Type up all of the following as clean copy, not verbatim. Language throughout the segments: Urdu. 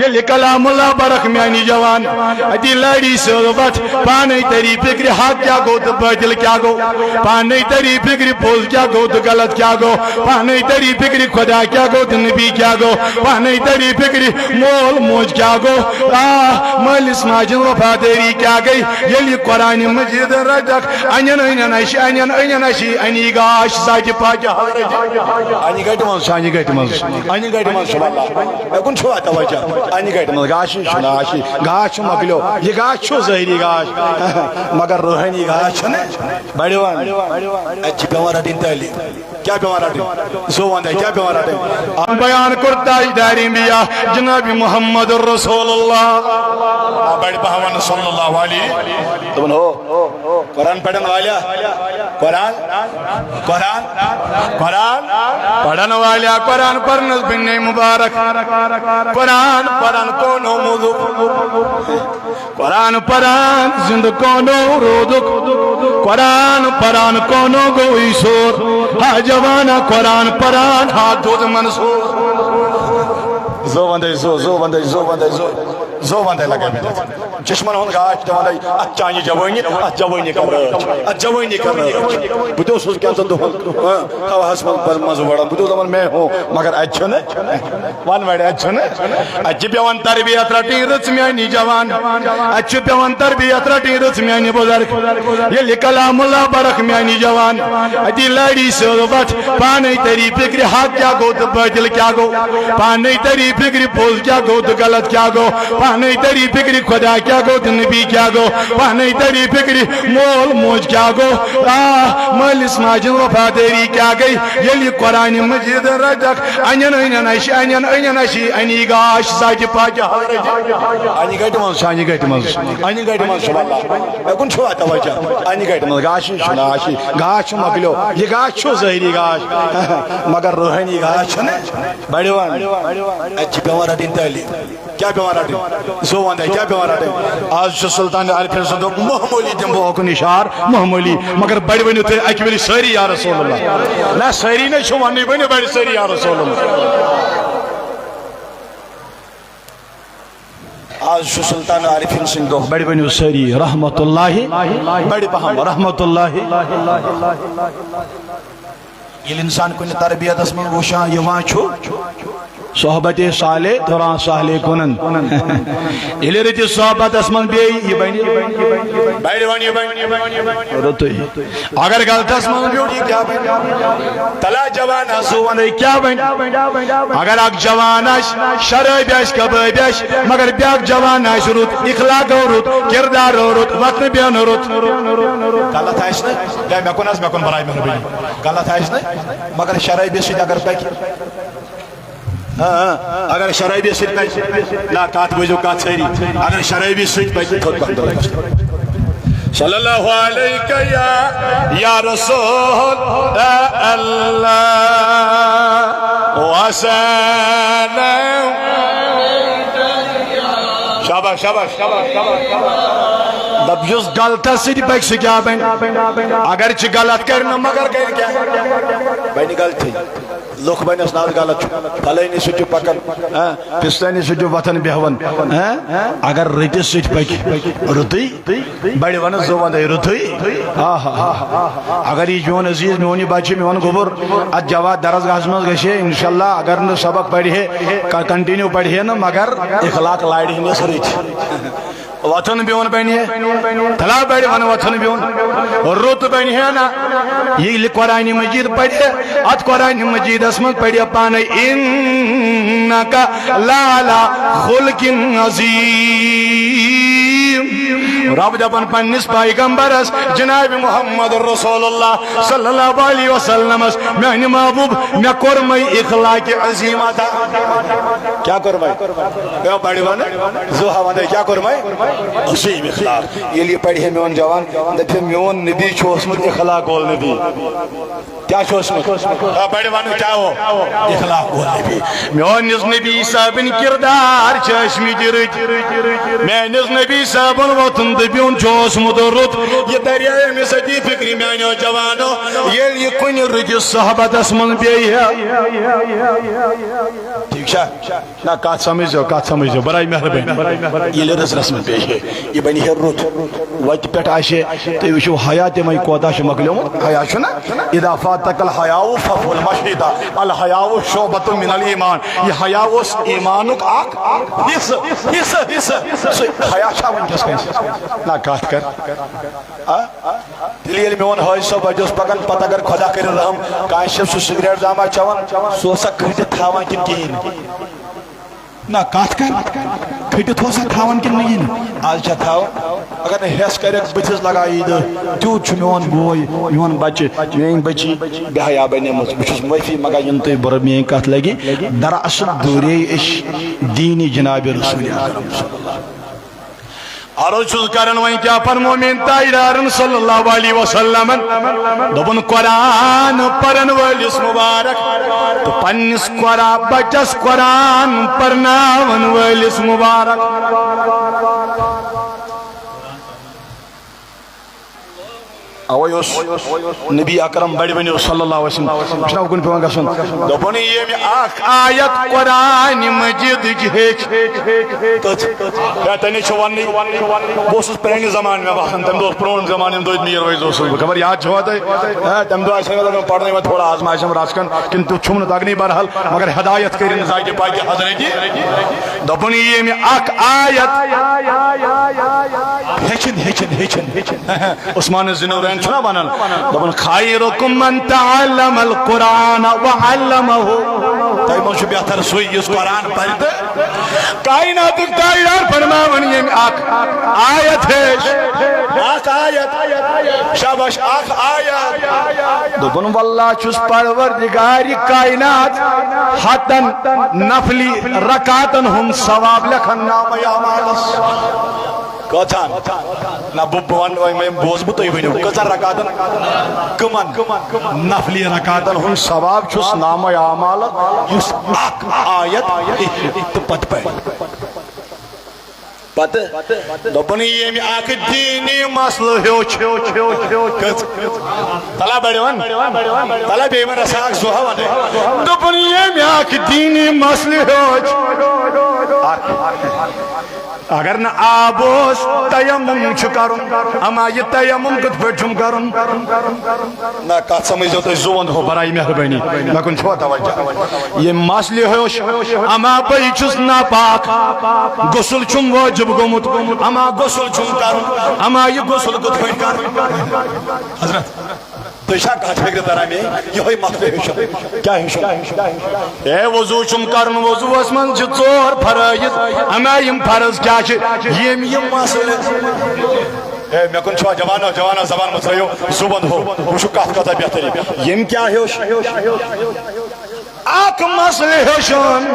یلی کلام اللہ برخ میانی جوان ادی لڑی سوبت پانے تری فکر حق کیا گو تو باطل کیا گو پانے تری فکر پوز کیا گو تو غلط کیا گو پانے تری فکر خدا کیا گو تو نبی کیا گو پانے تری فکر مول موج کیا گو مالس ماجن وفاداری کیا گئی یلی قرآن مجید رجک انین اینن اشی انین اینن اشی انی گاش ساکی پاکی حضرت انی گیٹ منز انی گیٹ منز انی گیٹ منز شما اللہ اکن چھو آتا وجہ انی گیٹ منز گاشی شنا آشی گاش مگلو یہ گاش چھو ظاہری گاش مگر روحانی گاش چھنے بڑیوان اچھی پیوارا دین تالی کیا پیوارا دین زوان دے کیا پیوارا دین بیان کرتا دارین بیا جناب محمد رسول اللہ بڑی بہوان صلی اللہ علیہ تمہیں ہو قرآن پڑھن والا قرآن قرآن قرآن پڑھن والا قرآن پڑھنس بننے مبارک قرآن پڑھن کونو مذک قرآن پڑھن زند کونو رودک قرآن پڑھن کونو گوئی سور ہا جوانا قرآن پڑھن ہاتھ دود منصور زو بندے زو بندے زو بندے زو بندے لگے بیٹھے چشمن ہون گاش تو بندے اچھانی جوانی کم رچ جوانی کم رچ بدو سوز کیا تو ہوا ہسپن پر مزو بڑا بدو زمان میں ہوں مگر اچھو نے وان ویڈے اچھو نے اچھی پیوان تربیت رٹی رچ میانی جوان اچھی پیوان تربیت رٹی رچ میانی بزرگ یہ کلام اللہ برخ میانی جوان ادی لڑی صحبت پانے تری فکر حق کیا گو تو باطل کیا گو پانے تری فکر پوز کیا گو تو غلط کیا گو پانے تری فکر خدا کیا گو تو نبی کیا گو پانے تری فکر مول موج کیا گو مالس ماجن وفاداری کیا گئی یلی قرآن مجید رجک انین اینن اشی انین اینن اشی انی گاش ساکی پاکی حضرت انی گیٹ منز انی گیٹ منز انی گیٹ منز شما اللہ اکن چھو آتا وجہ انی گیٹ منز گاشی شنا آشی گاش مگلو یہ گاش چھو ظاہری گاش مگر روحانی گاش چھنے بڑیوان اچھی پیوارا دین تالی کیا پیوارا دین زوان دے کیا پیوارا دین آج سلطان عارفین صدق محمولی دن بو اکن اشار محمولی مگر بڑی بنی تے اکبری ساری یا رسول اللہ نا ساری نے شمانی بنی بڑی ساری یا رسول اللہ آج سلطان عارفین صدق بڑی بنی ساری رحمت اللہ بڑی پہم رحمت اللہ یہ انسان کو تربیت اسمان گوشان یوان چھو صحبت صالح دوران صالح کنن یہ رہتی صحبت اسمان بیئی یہ بینی رتوئی اگر غلط اسمان بیوٹی کیا بینی تلا جوان آسوان ہے کیا بینی اگر اک جوان آش شرعی بیش کبائی بیش مگر بیاک جوان آش روت اخلاق روت کردار روت وطن بیان روت غلط آش نہیں میں کن برائی میں ربی غلط آش نہیں مگر شرعی بیش اگر بیکی اگر شرعی بھی سیٹ پہ لا کات بجو کات سیری اگر شرعی بھی سیٹ پہ خود بندر صلی اللہ علیہ یا رسول اللہ وسلم شاباش شاباش شاباش دب جس غلطہ سیدھی بیک سے کیا بین اگر چھ غلط کرنا مگر کہیں کیا بینی غلط تھی لوگ بین اسناد غلط تلینی سجو پکن پستینی سجو وطن بیہون اگر ریتی سیٹ پیک رتی بڑی ون زوان دے رتی اگر یہ جون عزیز میونی باچی میون گبر ات جواد درز گازمز گشے انشاءاللہ اگر نو سبق پڑھی ہے کنٹینیو پڑھی ہے نا مگر اخلاق لائڑی ہی نہیں سریچ وطن بیون بینی ہے تلا بیڑی ون وطن بیون روت بینی ہے نا یہ قرآن مجید پڑھے ات قرآن مجید اسمت پڑھے پانے انکا لالا خلق عظیم رب دپن پنس پیغمبرس جناب محمد رسول اللہ صلی اللہ علیہ وسلم میانی محبوب میں کرمائی اخلاق عظیم آتا کیا کرمائی پڑھی ون زوہا ون کیا کرمائی عظیم اخلاق یہ لیے پڑھی ہے میون جوان دفعہ میون نبی چھوسمت اخلاق گول نبی کیا چھوسمت پڑھی ون کیا ہو اخلاق گول نبی میون نز نبی صاحبن کردار چشمی جرج میں نز نبی صاحبن وطن دبیون چھوسمت رت یہ دریائے میں صدی فکری میانیو جوانو یہ کنی رجی صحبت اسمن بیئی ہے ٹھیک ٹھیک نہ کات سمجھو برائے مہربانی یہ رسم پیش ہے یہ بنی ہے رت وت پہ تھی وچو حیا تمے کوتا مکلیومت حیا نا اذا فاتك الحیاء ففو المشہدہ الحیاء شعبۃ من الایمان یہ حیا اس ایمانک اخ حصہ حیا چھا ونکس نہ کات کر دلیل میون حاج صاحب بجوس پکان پتہ اگر خدا کر رحم کانش سو سگریٹ زاما چوان سو سا کھٹ تھاوان کن کہین نہ کات کر کھٹ ہو سا تھاوان کن نہیں آج چھ تھاو اگر ہیس کرک بتس لگائی تیوت چھ میون بوے میون بچہ میون بچی بے حیا بنے مس بچس معافی مگا یم تہ بر میان کت لگی دراصل دوری اش دین جناب رسول اکرم صلی اللہ علیہ عرض چھس کرن وہیں کیا فرمو من تاجدارن صلی اللہ علیہ وسلم دبن قرآن پرن ولس مبارک تو پنس قرآن بچس قرآن پرناون ولس مبارک اویوس نبی اکرم بڑی بنیو صلی اللہ علیہ وسلم چھنا کن پیوان گسن دپن یہ اخ آیت قرآن مجید ہیچ کیا تنی چھ ونی بوسس پرانی زمان میں باسن تم دوس پرون زمان میں دوت میر ویز دوس خبر یاد چھوا تے تم دو ایسے لگا پڑھنے میں تھوڑا آزمائشم راسکن کنتو چھمن تگنی برحال مگر ہدایت کرن زائد پاک حضرت دپن یہ اخ آیت ہیچن عثمان زنورین چھنا بنن دپن خیرکم من تعلم القرآن وعلمہ تائی منشو بہتر سوئی اس قرآن پڑھتے کائنات تاجدار فرماون یہ آخ آیت ہے آخ آیت شاباش آخ آیت دپن واللہ چس پروردگار کائنات حتن نفلی رکاتن ہم ثواب لکھن نام یامالس کتان نا بوان میں بوز بو تھی ونیو کتان رکاتن کمن نفلی رکاتن ہن ثواب چھس نام اعمال یس اک آیت تو پت پہ پت دپن یہ اک دینی مسئلہ ہیو تلا بڑیون تلا بیمن رساک زوہا ون دپن یہ اک دینی مسئلہ ہیو اگر نہ آبوس تیمم چھ کرن اما یہ تیمم کت پہ چھم کرن نہ کات سمجھو تو زوند ہو برائی مہربانی نہ کن چھو توجہ یہ مسئلہ ہوش اما بھئی چھس ناپاک غسل چھم واجب گمت اما غسل چھم کرن اما یہ غسل کت پہ کرن حضرت تو شاہ کہت فکر ترہ میں یہ ہوئی مطلب ہشن کیا ہشن اے وضو چم کرن وضو اسمن چھ ژور فرائض اما یم فرض کیا چھ یم مسئلہ اے میں کن چھوا جوانا زبان مطرحیو زبند ہو وشو کہت کہتا بہتری یم کیا ہش آک مسئلہ ہشن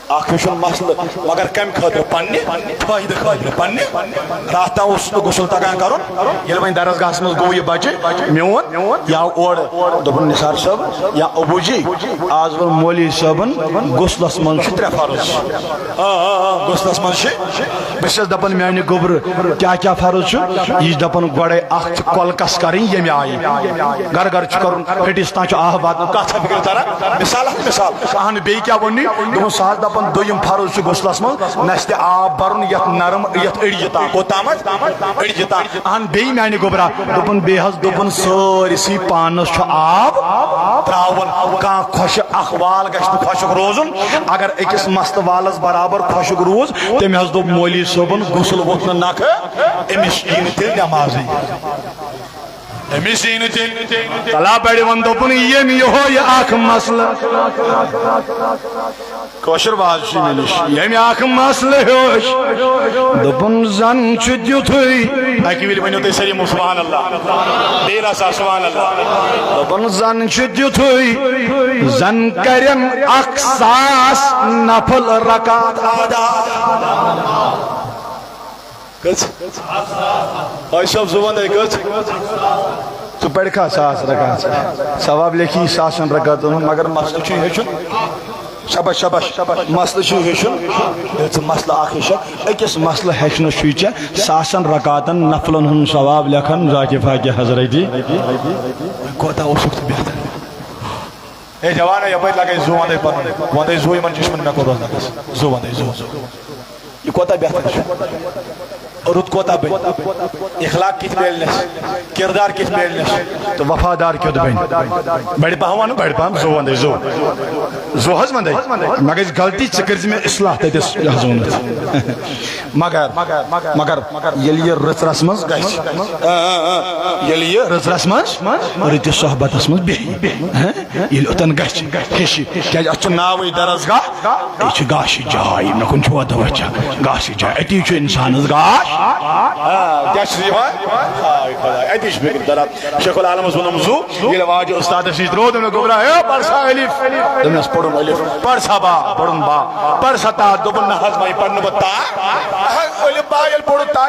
آخشن مسئلہ مگر کم خاطر پنی فائدہ خاطر پنی راتا اس غسل تگان کرن یل وین درسگاہس مز گو یہ بچہ میون یا اور دپن نثار صاحب یا ابو جی آز ون مولوی صاحبن غسلس من چھ ترے فرض غسلس من چھ بس دپن میانہ گوبر کیا کیا فرض چھ یہ دپن گوڑے اخ کولکس کرن یم آئی گر گر چھ کرن پھٹستان چھ آہ بات کتھ فکر ترا مثال اہن بی کیا ونی دپن ساز دپن دویم فرض چھ غسلس من نست آب برن یت نرم یت اڑجتا کوتامت اڑجتا اہن بی میانہ گوبرا دپن بی حس دپن سارسی پانس چھ آب تراون کان خوش اخوال گشت خوشک روزن اگر اکس مست والس برابر خوشک روز تم حس دپ مولوی صاحبن غسل وتن نکھ امس این تیل نمازی امس این تیل تلا بڑی ون دپن یم یہ اخ مسئلہ کوشر باز چھ ملش یم اخ مسئلہ ہوش دپن زن چھ دیتھئی اکی ویل ونیو تے سری سبحان اللہ دیرا سا سبحان اللہ دپن زن چھ دیتھئی زن کرن اقصاص نفل رکعت ادا کچھ آئی صاحب زبان ہے کچھ تو پڑھکا ساس رکعت ثواب لکھی ساسن رکعت مگر مسئلہ چھو ہیچن شبش مسئلہ چھو ہیچن یہ مسئلہ آخشن اکس مسئلہ ہیچن شوچا ساسن رکعتن نفلن ہن ثواب لکھن ذاکی فاکی حضرتی کوتا ہو سکتا بہتر اے جوانا یہ بیت لگے زو وندے پر وندے زو یمن چشمن میں کو روز لگس زو وندے زو یہ کوتا بہتر چھو رت کوتا بین اخلاق کت بیلنس کردار کت بیلنس تو وفادار کیت بین بڑی پہوان بڑی پہم زو وندے زو حض وندے مگر غلطی چکرز میں اصلاح تیتس حضونت مگر یلی یہ رت رسمز گیس یلی یہ رت رسمز رت صحبت اسمز بیہی یلی اتن گیس ہشی کیا اچھو ناوی درزگاہ ایچ گاشی جائی نکن چھو دوچا گاشی جائی اتی چھو انسانز گاش کیا شریفہ ایتیش بکر درات شیخ العالم اس ونم زو یہ لواج استاد شیش رو دم گبرا ہے پرسا علیف دم اس پڑھن علیف پرسا با پڑھن با پرسا تا دوبن نحض مائی پڑھن بتا علیف با یل پڑھن تا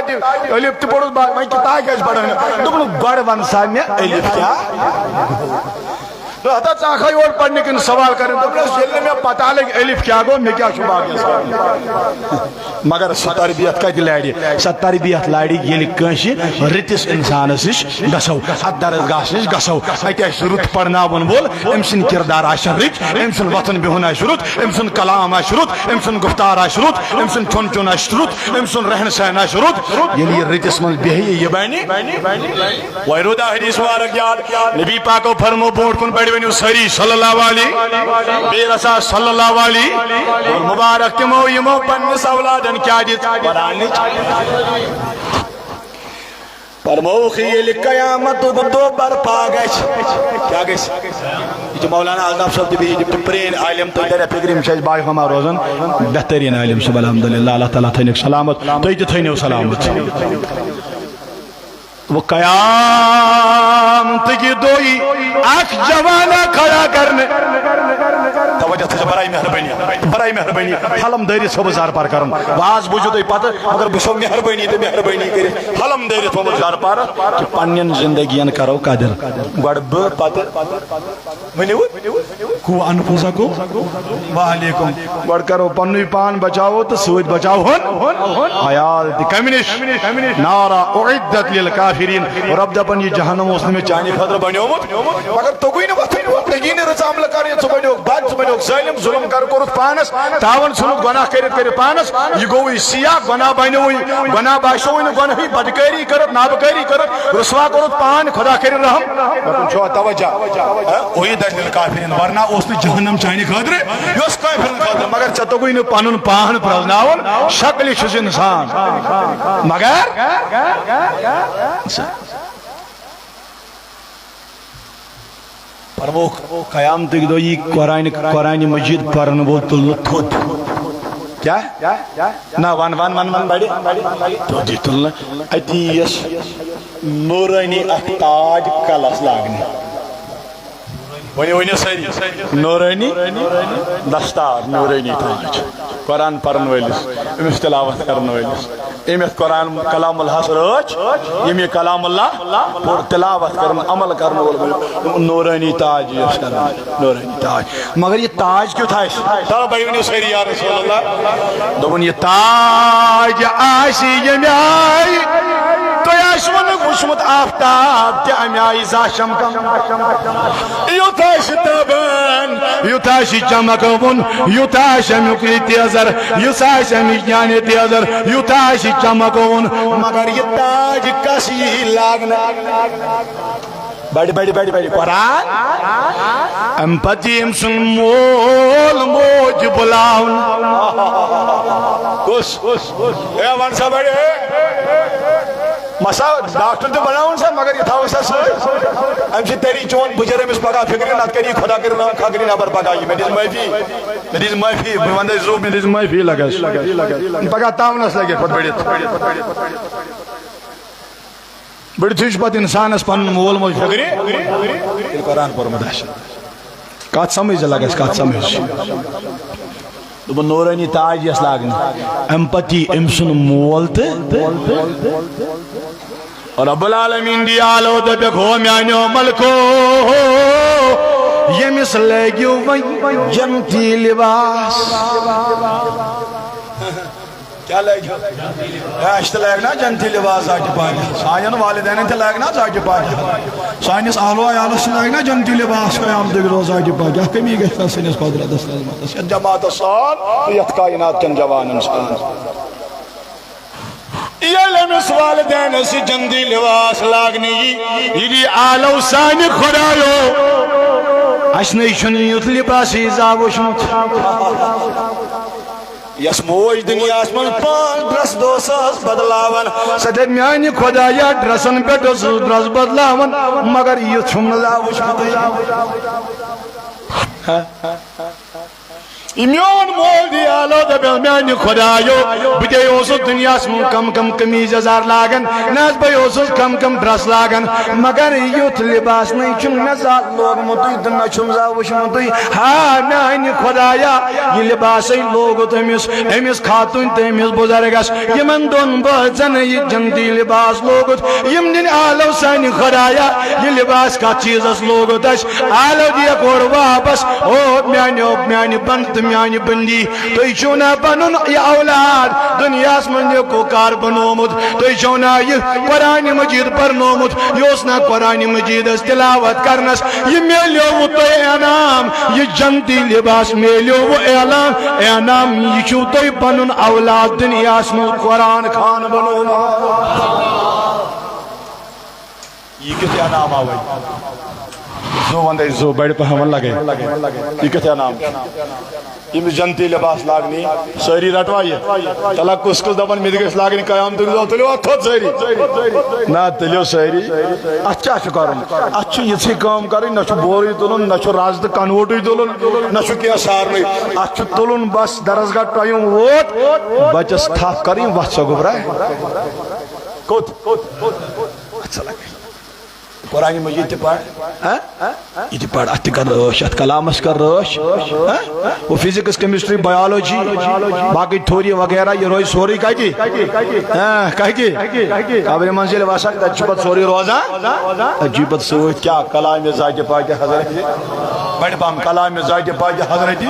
علیف تی پڑھن با مائی کتا کیس پڑھن دوبن گوڑ ونسان میں علیف کیا حتا چاکھائی اور پڑھنے کن سوال کریں تو بلس جلنے میں پتہ لگ الف کیا گو میں کیا شبہ گیا سوال مگر ستربیت کا دلائی ستربیت لائی یلی کنشی رتس انسان سش گسو حد درزگاہ سش گسو ایتی شروط پڑھنا ون بول امسن کردار آشن رت امسن وطن بہن شروط امسن کلام شروط امسن گفتار شروط امسن چون چون شروط امسن رہن سہنا شروط یلی رتس من بہی یہ بینی ویرودا حدیث وارک یاد نبی پاکو فرمو بوٹ کن بڑی ونیو سری صلی اللہ علیہ بے رسا صلی اللہ علیہ مبارک تمو یمو پنس اولادن کیا دیت قرآن پرموخی یہ قیامت دو برپا گیش کیا گیش یہ مولانا الطاف صاحب دی بھی پرین عالم تو در فکریم شاید بائی ہما روزن بہترین عالم سب الحمدللہ اللہ تعالیٰ تھینک سلامت تو یہ تھینک سلامت وہ قیامت کی دوئی آنکھ جوانا کھڑا کرنے توجہ تھا برائی مہربانی حلم داری سو بزار پار کرن واز بوجھو تو پتہ مگر بسو مہربانی کرے حلم داری سو بزار پار کہ پنین زندگیاں کرو قدر گوڑ پتہ ونیو کو انفوسا کو وعلیکم گوڑ کرو پنوی پان بچاو تو سوید بچاو ہن حیال دی کمینش نارا اعدت للکافرین رب دپن یہ جہنم اس میں چانی خطر بنیو مگر تو کوئی نہ تگین رسام لکار یہ بنیو بد بنیو ظالم ظلم کر کرت پانس تاون سنت گناہ کرت پانس یہ گوئی سیاہ گناہ بنیوئی گناہ باشوئی گناہی بدکاری کرت نابکاری کرت رسوا کرت پان خدا کر رحم لیکن چھو توجہ وہی دج للکافرین ورنہ اس نے جہنم چانی خطر یس کافرین خطر مگر چتو کوئی نہ پانن پان پرزناون شکل چھس انسان مگر پرموخ قیامت کی دو یہ قرآن مجید پرن وہ تلو تھود کیا؟ نا ون بڑی تو دی تلو ایتیس نورانی اختاج کلس لاغنی ونی سری نورانی دستار نورانی تاج قرآن پرن ویلس امس تلاوت کرن ویلس امس قرآن کلام اللہ سرچ یہ کلام اللہ پر تلاوت کرن عمل کرن ویلس نورانی تاج یس کرن نورانی تاج مگر یہ تاج کیوں تھا اس تارا بڑی ونی سری یا رسول اللہ دوبن یہ تاج آسی یمی آئی تو یاشون وشمت آفتاب تی امی آئی زاشم کم یوتاش تابن یوتاش چمکون یوتاش مکلی تیزر یوتاش مجنان تیزر یوتاش چمکون مگر یہ تاج کسی لاغنا بڑی قرآن ام پتیم سن مول موج بلاؤن کس اے وانسا بڑی مسا ڈاکٹر تو بناؤن سا مگر یہ تھا وسا سوئی ہم سے تیری چون بجرے میں اس پاکا فکری نات کری خدا کر رہا کھاگری نابر پاکا یہ میڈیز مائفی بواندے زوب میڈیز مائفی لگا پاکا تاونس لگے پت بڑی تھیش پت انسان اس پن مول موج فکری قرآن پر مداشر کات سمجھ لگا اس کات سمجھ دو نورانی تاج یس لاغنی امپتی امسن مولت اور رب العالمین دیالو دے پہ کھو میانیو ملکو یمس لگیو جنتی لباس کیا لگ اس لگنا جنتی لباس ذاتی پاک سان والدین تہ لگنا ذاتی پاک سانس اہل عیالس لگنا جنتی لباس قیامت روز ذاتی پاک یہ کمی گژھِ سٲنِس قۄدرتس عظمتس یتھ جماعتس سان یتھ کائنات کٮ۪ن جوانن سان یلمس والدین سے جندی لباس لاگنی یہ آلو سان خدایو اسنے چھن یوت لباس ایزا وشمت یس موج دنیا من پان ڈرس دوساس بدلاون سدر میانی خدایا ڈرسن پہ ڈرس بدلاون مگر یہ چھم لا وشمت میون مول دی آلو دبیل میانی خدایو بجے اوسو دنیا من کم کم کمیز ازار لاگن ناز بھائی اوسو کم کم ڈرس لاگن مگر یوت لباس نہیں چھم میں ذات لوگ متوی دنہ چھم زا وشمتوی ہاں میانی خدایا یہ لباسی لوگ تمیس خاتون تمیس بزرگس یمن دون بازن یہ جندی لباس لوگ یم دن آلو سانی خدایا یہ لباس کا چیز اس لوگ تش آلو دیا کور واپس او میانی بند میانی بندی تو چونا بنن یہ اولاد دنیا من یہ کوکار بنومت تو چونا یہ قرآن مجید پرنومت یہ اسنا قرآن مجید اس تلاوت کرنس یہ میلیو تو انعام یہ جنتی لباس میلیو وہ اعلان انعام یہ چھو تو بنن اولاد دنیا من قرآن خان بنومت یہ کتے انعام آوئی زو وندے زو بڑھ پہ ہمن لگے یہ کتے انعام یہ جنتی لباس لاگنی ساری رٹوائیے تلا کس دبن مد گھس لاگنی قیام تلیو اتھوت ساری نا تلیو ساری اچھا کرن اچھا یہ کام کریں نہ بوری تلن نہ راز کنوٹی تلن نہ کیا سارنی اچھا تلن بس درسگاہ ٹائم ووت بچس تھاپ کریں وقت سا گبرائے کت اچھا لگے قرآن مجید تی پڑھ یہ تی پڑھ ات کر رش ات کلامس کر رش وہ فزکس کیمسٹری بایولوجی باقی تھوری وغیرہ یہ روز سوری کہی قبر منزل واسق تجربت سوری روزان تجربت سوت کیا کلام ذات پاک حضرت بڑ بام کلام ذات پاک حضرت